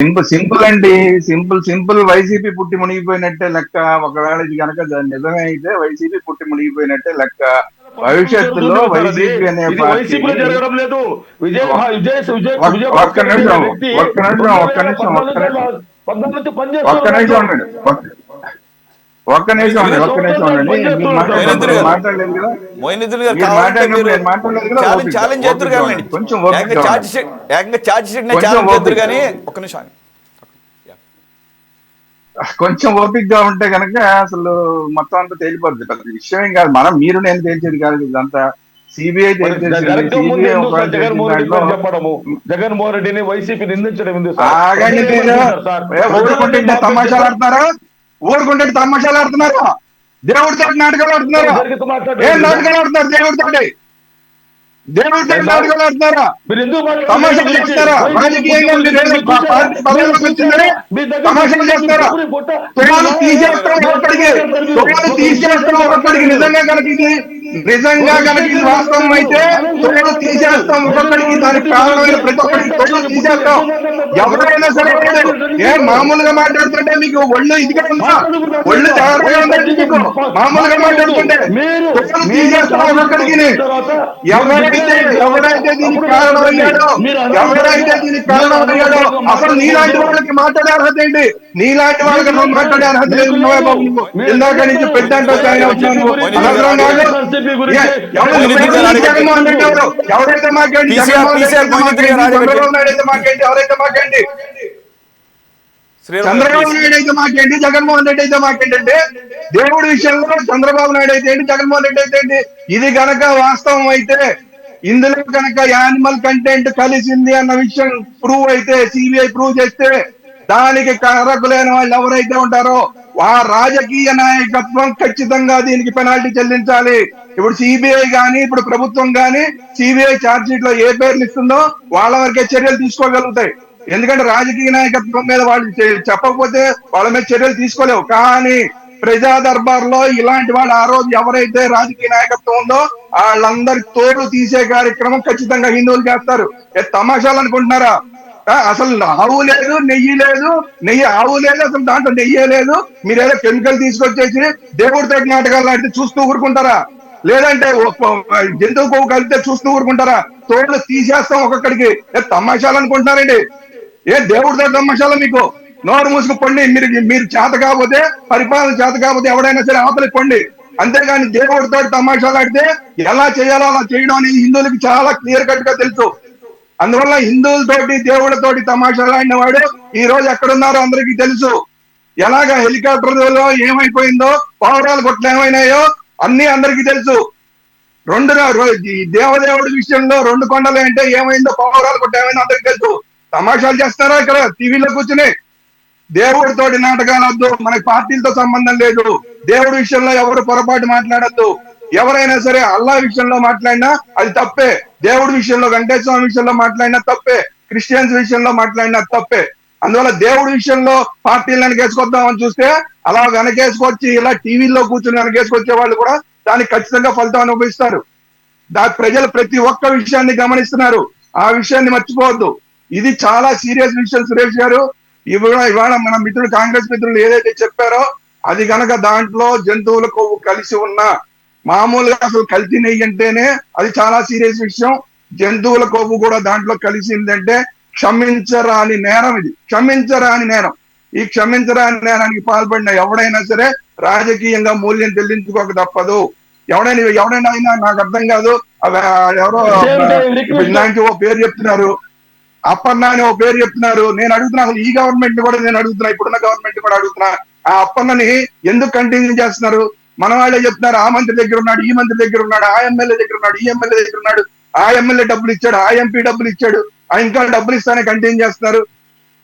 Simple అండి. Simple YCP పుట్టి మునిగిపోయినట్టే లెక్క. ఒకవేళ ఇది కనుక నిజమే అయితే వైసీపీ పుట్టి మునిగిపోయినట్టే లెక్క. భవిష్యత్తులో జరుగుతుంది కదా సార్. అది వైసీపీ అనే ఇది పార్టీ వైసీపీలో జరగడం లేదు. విజయ ఒక్- విజయ విజయ విజయ ఒక్క భాస్కర్ రెడ్డి నిమిషం అనే వ్యక్తి ఒక్క నిమిషం ఒక్క నిమిషం 2014 నుంచి ఒక్క పనిచేస్తున్నారు. నిమిషం ఉండండి. ఒక్క నిమిషం ఉండండి. ఒక్క నిమిషం ఉండండి. మీరు మాట్లాడలేదు కదా. మోయినుద్దీన్ గారు మీరు కావాలంటే మాట్లాడినప్పుడు మీరు నేను మాట్లాడలేదు కదా. ఛాలెంజ్ చేద్దరు కానీ కొంచెం ఏకంగా ఛార్జ్ షీట్ ఛాలెంజ్ చేద్దరు కానీ ఒక్క నిమిషం కొంచెం ఓపిక్ గా ఉంటే కనుక అసలు మొత్తం అంతా తేలిపోద్ది. పెద్ద విషయం ఏం కాదు. మీరు నేను తేల్చేది కాదు. ఇదంతా సిబిఐ జగన్మోహన్ రెడ్డి చెప్పడము, జగన్మోహన్ రెడ్డిని వైసీపీ నిందించడం ఊరుకుంటే తమాషాలు ఆడుతున్నారా? ఊరుకుంటే తమాషాలు ఆడుతున్నారా? దేవుడితో నాటకాలు ఆడుతున్నారా? ఏం నాటకాలు ఆడుతున్నారు? దేవుడితో నాటకాలు ఆడుతున్నారా? తమాషాలు చేస్తారా? రాజకీయంగా తమాషాలు చేస్తారా? తొమ్మిది తీసేస్తాం ఒక్కొక్కడికి. నిజంగా కనుక ఇది వాస్తవం అయితే తొమ్మిది తీసేస్తాం ఒక్కొక్కడికి. దానికి కారణమైన ప్రతి ఒక్కరికి తొమ్మిది తీసేస్తాం. ఎవరైనా సరే ఏం మామూలుగా మాట్లాడుతుంటే మీకు ఒళ్ళు ఇదిగా ఉందా? ఒళ్ళు జాగ్రత్తగా ఉందండి మీకు. మామూలుగా మాట్లాడుతుంటే తొమ్మిది తీసేస్తాం ఒక్కొక్కడికి. ఎవరైతే దీనికి కారణమయ్యాడో అసలు నీలాంటి వాళ్ళకి మాట్లాడే అర్హత ఏంటి? నీలాంటి వాళ్ళకి మాట్లాడే అర్హత లేదు. ఇందాక నుంచి పెద్ద జగన్మోహన్ రెడ్డి ఎవరైతే మాట్లాడి చంద్రబాబు నాయుడు అయితే మాట్లాడి చంద్రబాబు నాయుడు అయితే మాకేంటి, జగన్మోహన్ రెడ్డి అయితే మాకేంటంటే దేవుడి విషయంలో చంద్రబాబు నాయుడు అయితే ఏంటి, జగన్మోహన్ రెడ్డి అయితే ఏంటి? ఇది గనక వాస్తవం అయితే, ఇందులో కనుక యానిమల్ కంటెంట్ కలిసింది అన్న విషయం ప్రూవ్ అయితే, సిబిఐ ప్రూవ్ చేస్తే దానికి కారకులైన వాళ్ళు ఎవరైతే ఉంటారో ఆ రాజకీయ నాయకత్వం ఖచ్చితంగా దీనికి పెనాల్టీ చెల్లించాలి. ఇప్పుడు సిబిఐ గాని, ఇప్పుడు ప్రభుత్వం గాని సిబిఐ ఛార్జ్ షీట్ లో ఏ పేర్లు ఇస్తుందో వాళ్ళ వరకే చర్యలు తీసుకోగలుగుతాయి. ఎందుకంటే రాజకీయ నాయకత్వం మీద వాళ్ళు చెప్పకపోతే వాళ్ళ మీద చర్యలు తీసుకోలేవు. కానీ ప్రజా దర్బార్ లో ఇలాంటి వాళ్ళు ఆ రోజు ఎవరైతే రాజకీయ నాయకత్వం ఉందో వాళ్ళందరి తోడు తీసే కార్యక్రమం ఖచ్చితంగా హిందువులు చేస్తారు. తమాషాలు అనుకుంటున్నారా? అసలు ఆవు లేదు, నెయ్యి లేదు, ఆవు లేదు, అసలు దాంట్లో నెయ్యే లేదు. మీరేదో కెమికల్ తీసుకొచ్చేసి దేవుడితో నాటకాలు ఆడితే చూస్తూ ఊరుకుంటారా? లేదంటే జంతువు కొవ్వు కలిపితే చూస్తూ ఊరుకుంటారా? తోళ్ళు తీసేస్తాం ఒక్కొక్కడికి. తమాషాలు అనుకుంటున్నారండి. దేవుడితో తమాషాలు? మీకు నోరు మూసుకు పండి. మీరు చేత కాకపోతే, పరిపాలన చేత కాకపోతే ఎవడైనా సరే అవతలికి పండి. అంతేగాని దేవుడితో తమాషాలు ఆడితే ఎలా చేయాలో అలా చేయడం అనేది హిందువులకి చాలా క్లియర్ కట్ గా తెలుసు. అందువల్ల హిందువులతోటి దేవుళ్ళతోటి తమాషాలు ఆడిన వాడు ఈ రోజు ఎక్కడున్నారో అందరికీ తెలుసు. ఎలాగా హెలికాప్టర్లో ఏమైపోయిందో, పౌరాల కొట్లు ఏమైనాయో అన్ని అందరికీ తెలుసు. దేవదేవుడి విషయంలో 2 కొండలు అంటే ఏమైందో, పౌరాల కొట్లు ఏమైందో అందరికీ తెలుసు. తమాషాలు చేస్తారా ఇక్కడ టీవీలో కూర్చుని? దేవుడితోటి నాటకాలు వద్దు. మనకి పార్టీలతో సంబంధం లేదు. దేవుడి విషయంలో ఎవరు పొరపాటు మాట్లాడద్దు. ఎవరైనా సరే అల్లా విషయంలో మాట్లాడినా అది తప్పే. దేవుడి విషయంలో, వెంకటేశ్వర స్వామి విషయంలో మాట్లాడినా తప్పే. క్రిస్టియన్స్ విషయంలో మాట్లాడినా తప్పే. అందువల్ల దేవుడి విషయంలో పార్టీలు వెనకేసుకొద్దామని చూస్తే అలా వెనకేసుకొచ్చి ఇలా టీవీల్లో కూర్చుని వెనకేసుకొచ్చే వాళ్ళు కూడా దానికి ఖచ్చితంగా ఫలితం అనుభవిస్తారు. ప్రజలు ప్రతి ఒక్క విషయాన్ని గమనిస్తున్నారు. ఆ విషయాన్ని మర్చిపోవద్దు. ఇది చాలా సీరియస్ విషయం సురేష్ గారు. ఇవాళ మన మిత్రులు, కాంగ్రెస్ మిత్రులు ఏదైతే చెప్పారో అది గనక దాంట్లో జంతువుల కొవ్వు కలిసి ఉన్నా, మామూలుగా అసలు కల్తీ నెయ్యి అంటేనే అది చాలా సీరియస్ విషయం. జంతువుల కొవ్వు కూడా దాంట్లో కలిసిందంటే క్షమించరాని నేరం. ఇది క్షమించరాని నేరం. ఈ క్షమించరాని నేరానికి పాల్పడిన ఎవడైనా సరే రాజకీయంగా మూల్యం చెల్లించుకోక తప్పదు. ఎవడైనా అయినా నాకు అర్థం కాదు. ఎవరో ఇలాంటి ఓ పేరు చెప్తున్నారు, అప్పన్న అని ఓ పేరు చెప్తున్నారు. నేను అడుగుతున్నా, అసలు ఈ గవర్నమెంట్ కూడా నేను అడుగుతున్నా, ఇప్పుడున్న గవర్నమెంట్ కూడా అడుగుతున్నా, ఆ అప్పన్నని ఎందుకు కంటిన్యూ చేస్తున్నారు? మన వాళ్ళే చెప్తున్నారు ఆ మంత్రి దగ్గర ఉన్నాడు, ఈ మంత్రి దగ్గర ఉన్నాడు, ఆ ఎమ్మెల్యే దగ్గర ఉన్నాడు, ఈ ఎమ్మెల్యే దగ్గర ఉన్నాడు, ఆ ఎమ్మెల్యే డబ్బులు ఇచ్చాడు, ఆ ఎంపీ డబ్బులు ఇచ్చాడు, ఇంకా డబ్బులు ఇస్తానే కంటిన్యూ చేస్తున్నారు.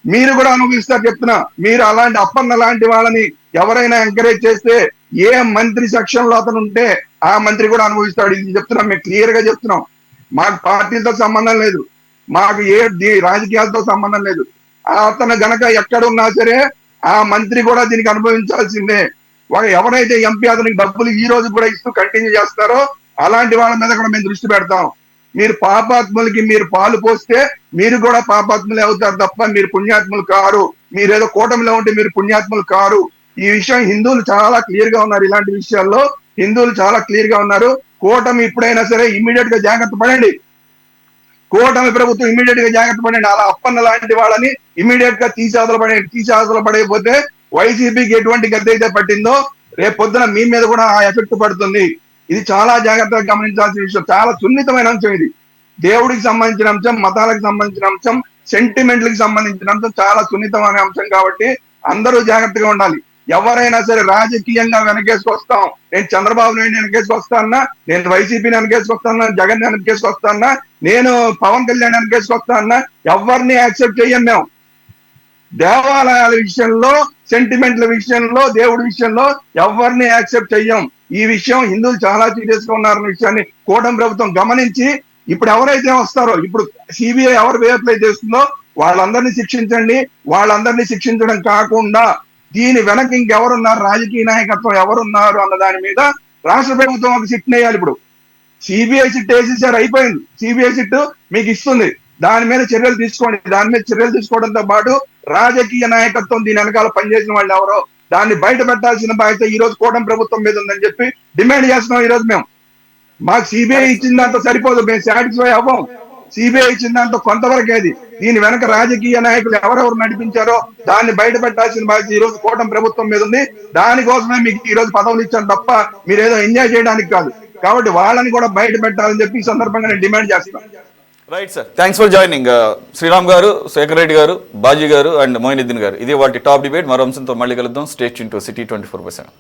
మీరు కూడా అనుభవిస్తారు చెప్తున్నా. మీరు అలాంటి అప్పన్న లాంటి వాళ్ళని ఎవరైనా ఎంకరేజ్ చేస్తే ఏ మంత్రి సెక్షన్ లో అతను ఉంటే ఆ మంత్రి కూడా అనుభవిస్తాడు. ఇది చెప్తున్నాం, మేము క్లియర్ గా చెప్తున్నాం. మాకు పార్టీలతో సంబంధం లేదు, మాకు రాజకీయాలతో సంబంధం లేదు. అతను గనక ఎక్కడున్నా సరే ఆ మంత్రి కూడా దీనికి అనుభవించాల్సిందే. ఎవరైతే ఎంపీ అతనికి డబ్బులు ఈ రోజు కూడా ఇస్తూ కంటిన్యూ చేస్తారో అలాంటి వాళ్ళ మీద కూడా మేము దృష్టి పెడతాం. మీరు పాపాత్ములకి మీరు పాలు పోస్తే మీరు కూడా పాపాత్ములే అవుతారు తప్ప మీరు పుణ్యాత్ములు కారు. మీరేదో కూటమిలో ఉంటే మీరు పుణ్యాత్ములు కారు. ఈ విషయం హిందువులు చాలా క్లియర్ గా ఉన్నారు. ఇలాంటి విషయాల్లో హిందువులు చాలా క్లియర్ గా ఉన్నారు. కూటమి ఇప్పుడైనా సరే ఇమ్మీడియట్ గా జాగ్రత్త పడండి. కూటమి ప్రభుత్వం ఇమ్మీడియట్ గా జాగ్రత్త పడండి. అలా అప్పన్న లాంటి వాళ్ళని ఇమ్మీడియట్ గా తీసేవతల పడకపోతే వైసీపీకి ఎటువంటి గద్దె అయితే పట్టిందో రేపు పొద్దున మీ మీద కూడా ఆ ఎఫెక్ట్ పడుతుంది. ఇది చాలా జాగ్రత్తగా గమనించాల్సిన విషయం. చాలా సున్నితమైన అంశం ఇది. దేవుడికి సంబంధించిన అంశం, మతాలకు సంబంధించిన అంశం, సెంటిమెంట్లకు సంబంధించిన అంశం, చాలా సున్నితమైన అంశం కాబట్టి అందరూ జాగ్రత్తగా ఉండాలి. ఎవరైనా సరే రాజకీయంగా వెనకేసుకొస్తాం, నేను చంద్రబాబు నాయుడు వెనకేసుకొస్తానా, నేను వైసీపీని వెనకేసుకొస్తానా, జగన్ వెనకేసుకొస్తానా, నేను పవన్ కళ్యాణ్ వెనకేసుకొస్తానా, ఎవరిని యాక్సెప్ట్ చెయ్యం మేము. దేవాలయాల విషయంలో, సెంటిమెంట్ల విషయంలో, దేవుడి విషయంలో ఎవరిని యాక్సెప్ట్ చెయ్యం. ఈ విషయం హిందువులు చాలా సీరియస్ గా ఉన్నారన్న విషయాన్ని కూటమి ప్రభుత్వం గమనించి ఇప్పుడు ఎవరైతే వస్తారో, ఇప్పుడు సిబిఐ ఎవరు వేఅప్లై చేస్తుందో వాళ్ళందరినీ శిక్షించండి. వాళ్ళందరినీ శిక్షించడం కాకుండా దీని వెనక ఇంకెవరున్నారు, రాజకీయ నాయకత్వం ఎవరున్నారు అన్న దాని మీద రాష్ట్ర ప్రభుత్వం ఒక సిట్ వేయాలి. ఇప్పుడు సిబిఐ సిట్ వేసేసారు, అయిపోయింది. సిబిఐ సిట్ మీకు ఇస్తుంది, దాని మీద చర్యలు తీసుకోండి. దాని మీద చర్యలు తీసుకోవడంతో పాటు రాజకీయ నాయకత్వం దీని వెనకాల పనిచేసిన వాళ్ళు ఎవరో దాన్ని బయట పెట్టాల్సిన బాధ్యత ఈ రోజు కూటమి ప్రభుత్వం మీద ఉందని చెప్పి డిమాండ్ చేస్తున్నాం. ఈ రోజు మేము మాకు సిబిఐ ఇచ్చిన దాంతో సరిపోదు, మేము సాటిస్ఫై అవ్వం. సిబిఐ ఇచ్చిన దాంతో కొంతవరకేది. దీని వెనక రాజకీయ నాయకులు ఎవరెవరు నడిపించారో దాన్ని బయట పెట్టాల్సిన బాధ్యత ఈ రోజు కూటమి ప్రభుత్వం మీద ఉంది. దానికోసమే మీకు ఈ రోజు పదవులు ఇచ్చాను తప్ప మీరేదో ఎంజాయ్ చేయడానికి కాదు. కాబట్టి వాళ్ళని కూడా బయట పెట్టాలని చెప్పి ఈ సందర్భంగా నేను డిమాండ్ చేస్తాను. Right sir, thanks for joining. Sriram garu, Shekhar Reddy గారు, బాజీ గారు అండ్ మొయినుద్దీన్ గారు. ఇది వాటి టాప్ డిబేట్. మరో అంశంతో మళ్ళీ కలుద్దాం. Stay tune to city 24/7.